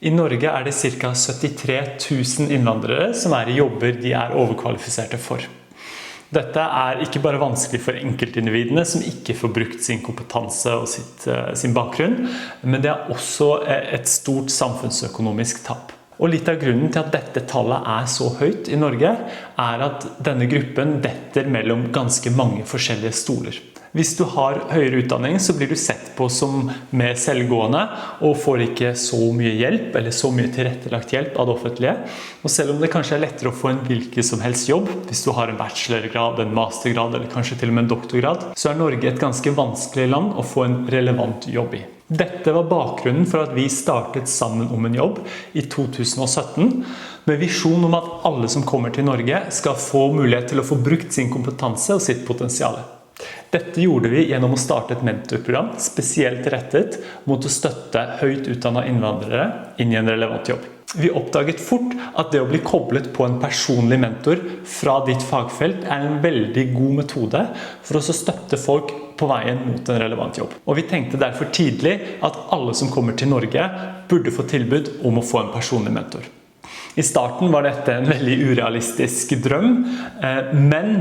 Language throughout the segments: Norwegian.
I Norge det ca. 73 000 innvandrere som I jobber de overkvalifiserte for. Dette ikke bare vanskelig for enkeltindividene som ikke får brukt sin kompetanse og sin bakgrunn, men det også et stort samfunnsøkonomisk tap. Og litt av grunnen til at dette tallet så høyt I Norge, at denne gruppen detter mellom ganske mange forskjellige stoler. Hvis du har høyere utdanning, så blir du sett på som mer selvgående og får ikke så mye hjelp eller så mye tilrettelagt hjelp av det offentlige. Og selv om det kanskje lettere å få en hvilken som helst jobb, hvis du har en bachelorgrad, en mastergrad eller kanskje til og med en doktorgrad, så Norge et ganske vanskelig land å få en relevant jobb I. Dette var bakgrunnen for at vi startet sammen om en jobb I 2017, med visjon om at alle som kommer til Norge skal få mulighet til å få brukt sin kompetanse og sitt potensial. Dette gjorde vi gjennom å starte et mentorprogram, spesielt rettet mot å støtte høyt utdannede innvandrere inn I en relevant jobb. Vi oppdaget fort at det å bli koblet på en personlig mentor fra ditt fagfelt en veldig god metode for å støtte folk på veien mot en relevant jobb. Og vi tenkte derfor tidlig at alle som kommer til Norge burde få tilbud om å få en personlig mentor. I starten var dette en veldig urealistisk drøm, men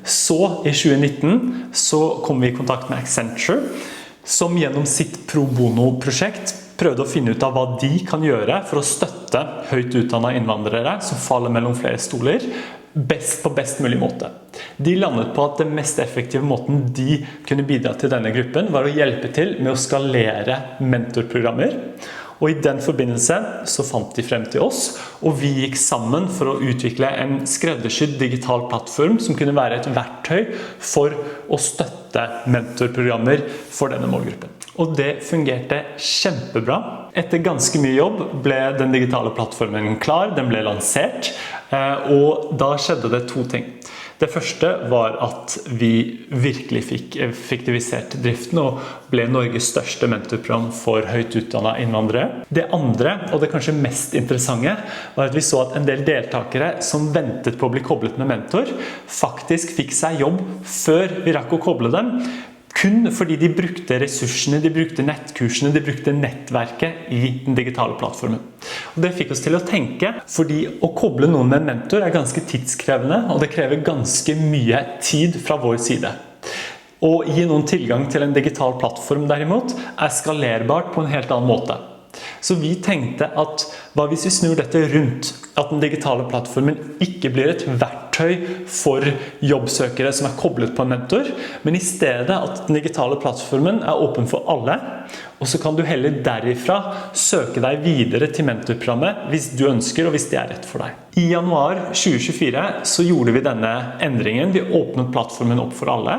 så I 2019 så kom vi I kontakt med Accenture, som gjennom sitt pro bono-prosjekt prøvde å finne ut av hva de kan gjøre for å støtte høyt utdannede innvandrere som faller mellom flere stoler, på best mulig måte. De landet på at den mest effektive måten de kunne bidra til denne gruppen var å hjelpe til med å skalere mentorprogrammer. Og I den forbindelse så fant de frem til oss, og vi gikk sammen for å utvikle en skreddersydd digital plattform som kunne være et verktøy for å støtte mentorprogrammer for denne målgruppen. Og det fungerte kjempebra. Etter ganske mye jobb ble den digitale plattformen klar, den ble lansert, og da skjedde det to ting. Det første var at vi virkelig fikk effektivisert driften og ble Norges største mentorprogram for høyt utdannede innvandrere. Det andre, og det kanskje mest interessante, var at vi så at en del deltakere som ventet på å bli koblet med mentor, faktisk fikk seg jobb før vi rakk å koble dem, kun fordi de brukte ressursene, de brukte nettkursene, de brukte nettverket I den digitale plattformen. Og det fikk oss til å tenke, fordi å koble noen med en mentor ganske tidskrevende, og det krever ganske mye tid fra vår side. Å gi noen tilgang til en digital plattform derimot, skalerbart på en helt annen måte. Så vi tenkte at hva hvis vi snur dette rundt, at den digitale plattformen ikke blir et verktøy for jobbsøkere som koblet på en mentor, men I stedet at den digitale plattformen åpen for alle, og så kan du heller derifra søke deg videre til mentorprogrammet hvis du ønsker og hvis det rett for deg. I januar 2024 så gjorde vi denne endringen, vi åpnet plattformen opp for alle,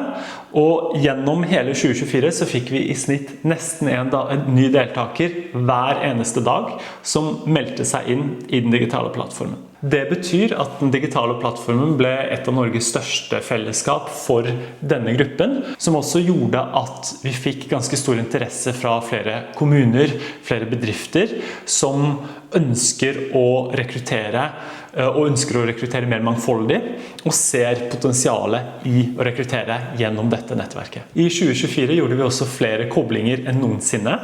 og gjennom hele 2024 så fikk vi I snitt nesten en ny deltaker hver eneste dag som meldte seg inn I den digitale plattformen. Det betyr at den digitale plattformen ble et av Norges største fellesskap for denne gruppen, som også gjorde at vi fikk ganske stor interesse fra flere kommuner, flere bedrifter, som ønsker å rekruttere mer mangfoldig, og ser potensialet I å rekruttere gjennom dette nettverket. I 2024 gjorde vi også flere koblinger enn noensinne.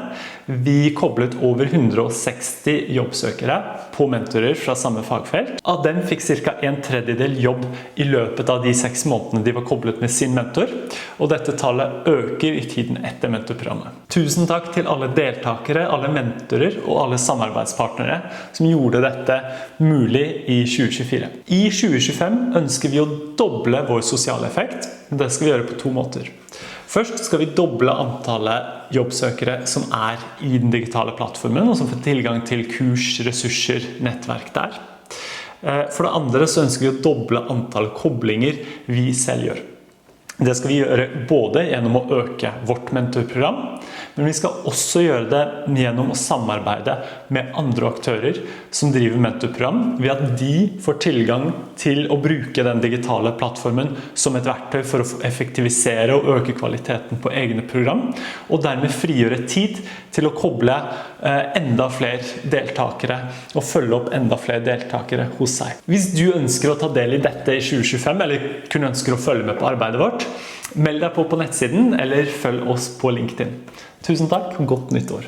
Vi koblet over 160 jobbsøkere på mentorer fra samme fagfelt. Av dem fikk ca. 1/3 jobb I løpet av de 6 månedene de var koblet med sin mentor, og dette tallet øker I tiden etter mentorprogrammet. Tusen takk til alle deltakere, alle mentorer og alle samarbeidspartnere som gjorde dette mulig I 2024. I 2025 ønsker vi å doble vår sosiale effekt. Det skal vi gjøre på 2 måter. Først skal vi doble antallet jobbsøkere som I den digitale plattformen, og som får tilgang til kurs, ressurser, nettverk der. For det andre så ønsker vi å doble antall koblinger vi selv gjør. Det skal vi gjøre både gjennom å øke vårt mentorprogram, men vi skal også gjøre det gjennom å samarbeide med andre aktører som driver mentorprogram, ved at de får tilgang til å bruke den digitale plattformen som et verktøy for å effektivisere og øke kvaliteten på egne program, og dermed frigjøre tid til å koble enda flere deltakere og følge opp enda flere deltakere hos seg. Hvis du ønsker å ta del I dette I 2025, eller kun ønsker å følge med på arbeidet vårt, meld deg på nettsiden, eller følg oss på LinkedIn. Tusen takk, og godt nytt år!